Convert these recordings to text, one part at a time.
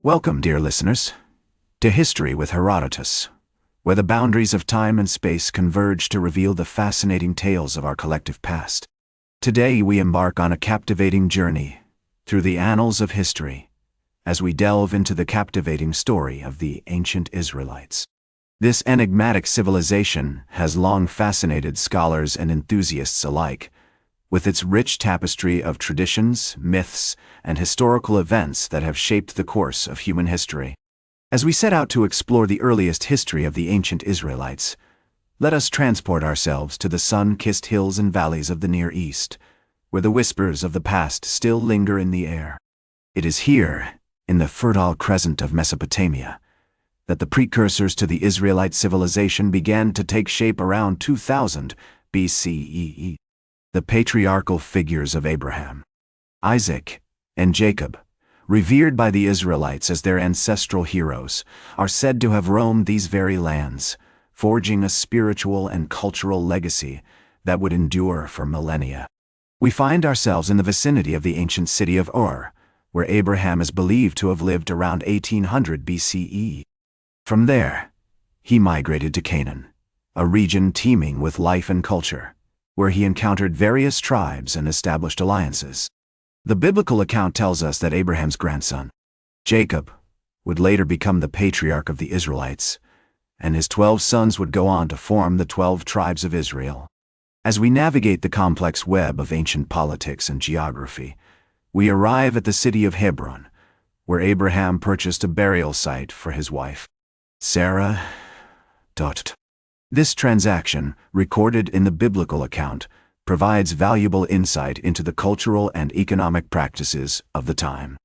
Welcome, dear listeners, to History with Herodotus, where the boundaries of time and space converge to reveal the fascinating tales of our collective past. Today we embark on a captivating journey through the annals of history as we delve into the captivating story of the Ancient Israelites. This enigmatic civilization has long fascinated scholars and enthusiasts alike, with its rich tapestry of traditions, myths, and historical events that have shaped the course of human history. As we set out to explore the earliest history of the ancient Israelites, let us transport ourselves to the sun-kissed hills and valleys of the Near East, where the whispers of the past still linger in the air. It is here, in the fertile crescent of Mesopotamia, that the precursors to the Israelite civilization began to take shape around 2000 BCE. The patriarchal figures of Abraham, Isaac, and Jacob, revered by the Israelites as their ancestral heroes, are said to have roamed these very lands, forging a spiritual and cultural legacy that would endure for millennia. We find ourselves in the vicinity of the ancient city of Ur, where Abraham is believed to have lived around 1800 BCE. From there, he migrated to Canaan, a region teeming with life and culture, where he encountered various tribes and established alliances. The biblical account tells us that Abraham's grandson, Jacob, would later become the patriarch of the Israelites, and his 12 sons would go on to form the 12 tribes of Israel. As we navigate the complex web of ancient politics and geography, we arrive at the city of Hebron, where Abraham purchased a burial site for his wife, Sarah. This transaction, recorded in the biblical account, provides valuable insight into the cultural and economic practices of the time.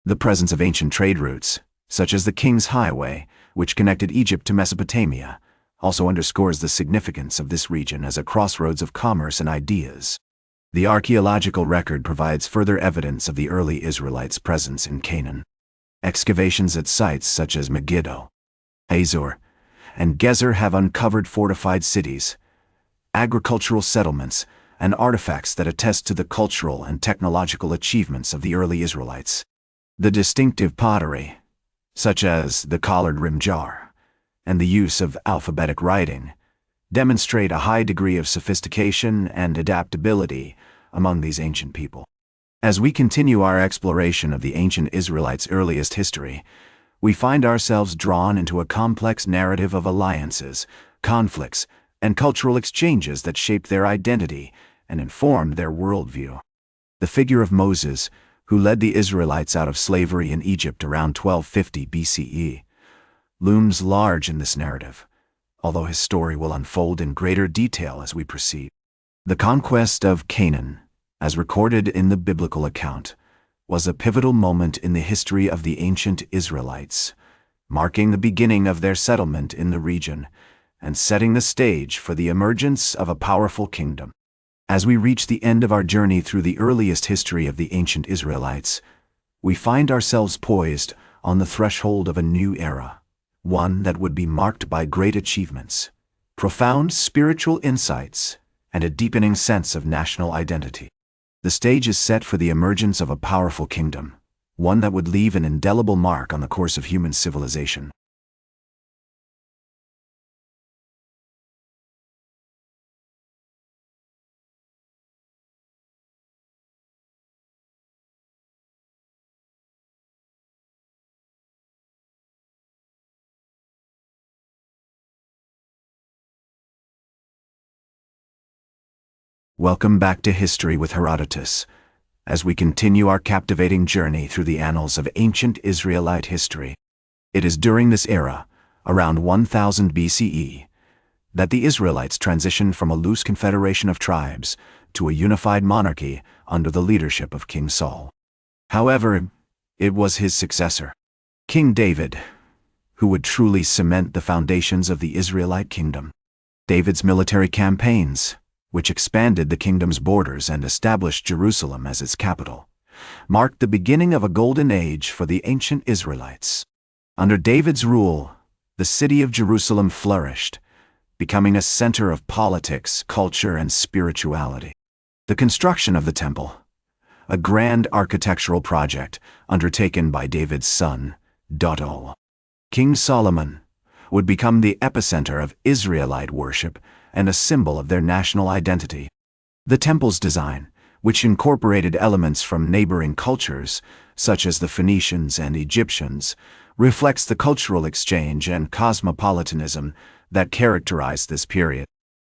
The presence of ancient trade routes, such as the King's Highway, which connected Egypt to Mesopotamia, also underscores the significance of this region as a crossroads of commerce and ideas. The archaeological record provides further evidence of the early Israelites' presence in Canaan. Excavations at sites such as Megiddo, Hazor, and Gezer have uncovered fortified cities, agricultural settlements, and artifacts that attest to the cultural and technological achievements of the early Israelites. The distinctive pottery, such as the collared-rim jar, and the use of alphabetic writing, demonstrate a high degree of sophistication and adaptability among these ancient people. As we continue our exploration of the ancient Israelites' earliest history, we find ourselves drawn into a complex narrative of alliances, conflicts, and cultural exchanges that shaped their identity and informed their worldview. The figure of Moses, who led the Israelites out of slavery in Egypt around 1250 BCE, looms large in this narrative, although his story will unfold in greater detail as we proceed. The conquest of Canaan, as recorded in the biblical account, was a pivotal moment in the history of the ancient Israelites, marking the beginning of their settlement in the region and setting the stage for the emergence of a powerful kingdom. As we reach the end of our journey through the earliest history of the ancient Israelites, we find ourselves poised on the threshold of a new era, one that would be marked by great achievements, profound spiritual insights, and a deepening sense of national identity. The stage is set for the emergence of a powerful kingdom, one that would leave an indelible mark on the course of human civilization. Welcome back to History with Herodotus, as we continue our captivating journey through the annals of ancient Israelite history. It is during this era, around 1000 BCE, that the Israelites transitioned from a loose confederation of tribes to a unified monarchy under the leadership of King Saul. However, it was his successor, King David, who would truly cement the foundations of the Israelite kingdom. David's military campaigns, which expanded the kingdom's borders and established Jerusalem as its capital, marked the beginning of a golden age for the ancient Israelites. Under David's rule, the city of Jerusalem flourished, becoming a center of politics, culture, and spirituality. The construction of the temple, a grand architectural project undertaken by David's son, King Solomon would become the epicenter of Israelite worship and a symbol of their national identity. The temple's design, which incorporated elements from neighboring cultures, such as the Phoenicians and Egyptians, reflects the cultural exchange and cosmopolitanism that characterized this period.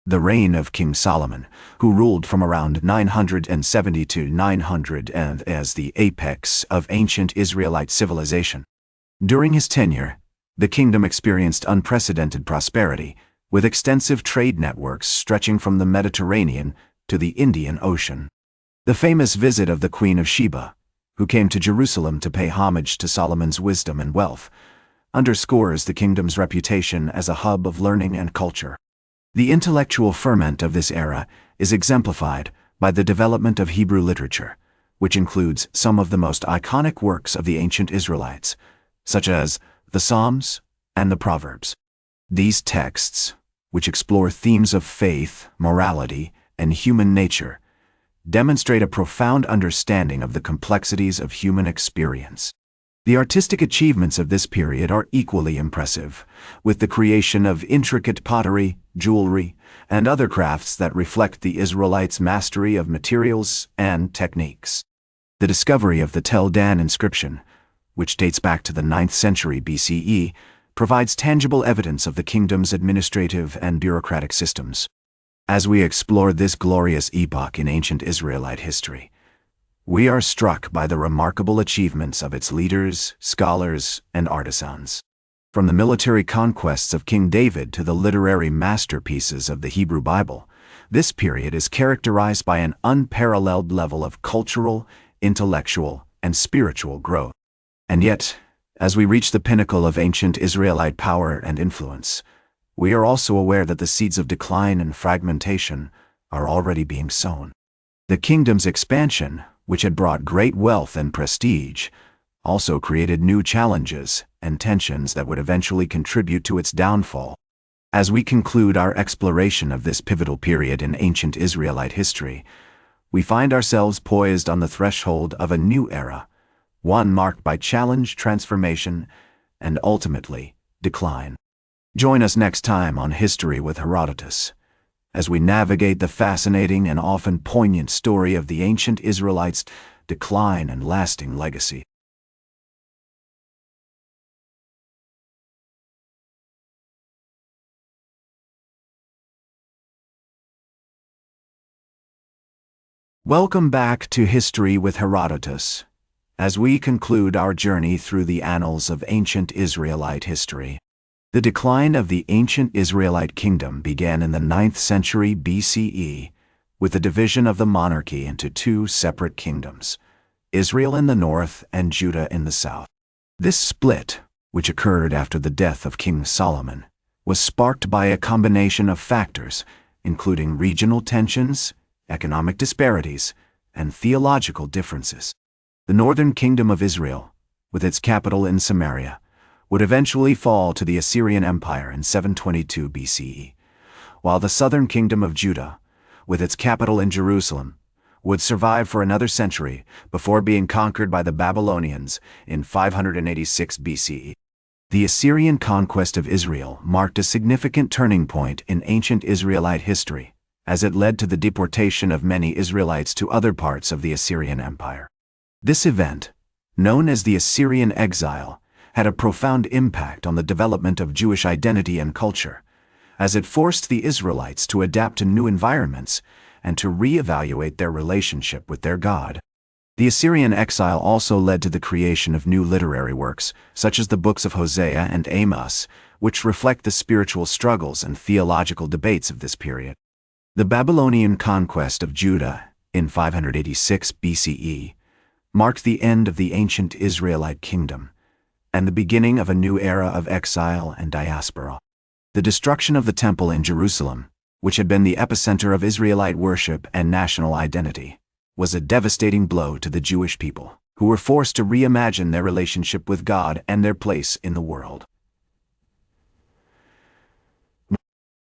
The reign of King Solomon, who ruled from around 970 to 900 and as the apex of ancient Israelite civilization. During his tenure, the kingdom experienced unprecedented prosperity, with extensive trade networks stretching from the Mediterranean to the Indian Ocean. The famous visit of the Queen of Sheba, who came to Jerusalem to pay homage to Solomon's wisdom and wealth, underscores the kingdom's reputation as a hub of learning and culture. The intellectual ferment of this era is exemplified by the development of Hebrew literature, which includes some of the most iconic works of the ancient Israelites, such as the Psalms and the Proverbs. These texts, which explore themes of faith, morality, and human nature, demonstrate a profound understanding of the complexities of human experience. The artistic achievements of this period are equally impressive, with the creation of intricate pottery, jewelry, and other crafts that reflect the Israelites' mastery of materials and techniques. The discovery of the Tel Dan inscription, which dates back to the 9th century BCE, provides tangible evidence of the kingdom's administrative and bureaucratic systems. As we explore this glorious epoch in ancient Israelite history, we are struck by the remarkable achievements of its leaders, scholars, and artisans. From the military conquests of King David to the literary masterpieces of the Hebrew Bible, this period is characterized by an unparalleled level of cultural, intellectual, and spiritual growth. And yet, as we reach the pinnacle of ancient Israelite power and influence, we are also aware that the seeds of decline and fragmentation are already being sown. The kingdom's expansion, which had brought great wealth and prestige, also created new challenges and tensions that would eventually contribute to its downfall. As we conclude our exploration of this pivotal period in ancient Israelite history, we find ourselves poised on the threshold of a new era, one marked by challenge, transformation, and ultimately, decline. Join us next time on History with Herodotus, as we navigate the fascinating and often poignant story of the ancient Israelites' decline and lasting legacy. Welcome back to History with Herodotus, as we conclude our journey through the annals of ancient Israelite history. The decline of the ancient Israelite kingdom began in the 9th century BCE with the division of the monarchy into two separate kingdoms, Israel in the north and Judah in the south. This split, which occurred after the death of King Solomon, was sparked by a combination of factors, including regional tensions, economic disparities, and theological differences. The northern kingdom of Israel, with its capital in Samaria, would eventually fall to the Assyrian Empire in 722 BCE, while the southern kingdom of Judah, with its capital in Jerusalem, would survive for another century before being conquered by the Babylonians in 586 BCE. The Assyrian conquest of Israel marked a significant turning point in ancient Israelite history, as it led to the deportation of many Israelites to other parts of the Assyrian Empire. This event, known as the Assyrian exile, had a profound impact on the development of Jewish identity and culture, as it forced the Israelites to adapt to new environments and to reevaluate their relationship with their God. The Assyrian exile also led to the creation of new literary works, such as the books of Hosea and Amos, which reflect the spiritual struggles and theological debates of this period. The Babylonian conquest of Judah in 586 BCE marked the end of the ancient Israelite kingdom and the beginning of a new era of exile and diaspora. The destruction of the temple in Jerusalem, which had been the epicenter of Israelite worship and national identity, was a devastating blow to the Jewish people, who were forced to reimagine their relationship with God and their place in the world.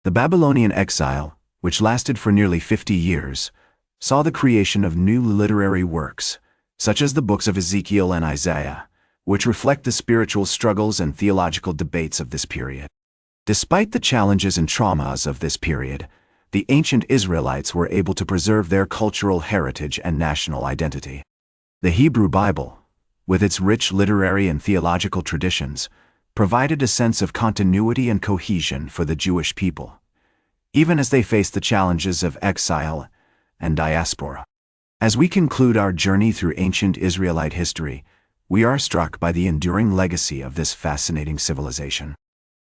The Babylonian exile, which lasted for nearly 50 years, saw the creation of new literary works, such as the books of Ezekiel and Isaiah, which reflect the spiritual struggles and theological debates of this period. Despite the challenges and traumas of this period, the ancient Israelites were able to preserve their cultural heritage and national identity. The Hebrew Bible, with its rich literary and theological traditions, provided a sense of continuity and cohesion for the Jewish people, even as they faced the challenges of exile and diaspora. As we conclude our journey through ancient Israelite history, we are struck by the enduring legacy of this fascinating civilization.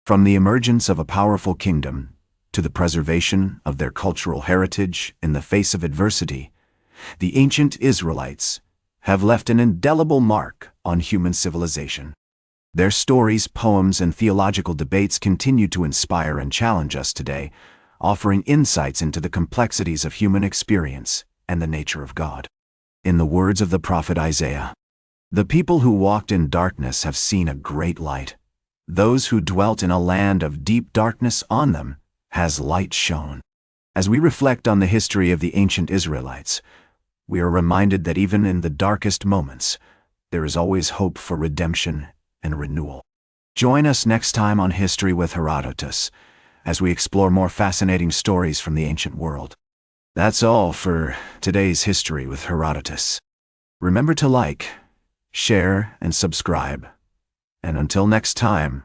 From the emergence of a powerful kingdom to the preservation of their cultural heritage in the face of adversity, the ancient Israelites have left an indelible mark on human civilization. Their stories, poems, and theological debates continue to inspire and challenge us today, offering insights into the complexities of human experience and the nature of God. In the words of the prophet Isaiah, "The people who walked in darkness have seen a great light. Those who dwelt in a land of deep darkness, on them has light shone." As we reflect on the history of the ancient Israelites, we are reminded that even in the darkest moments, there is always hope for redemption and renewal. Join us next time on History with Herodotus, as we explore more fascinating stories from the ancient world. That's all for today's History with Herodotus. Remember to like, share, and subscribe. And until next time,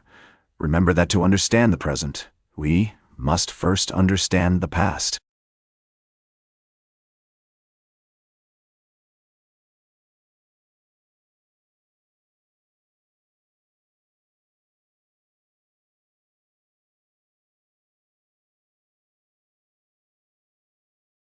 remember that to understand the present, we must first understand the past.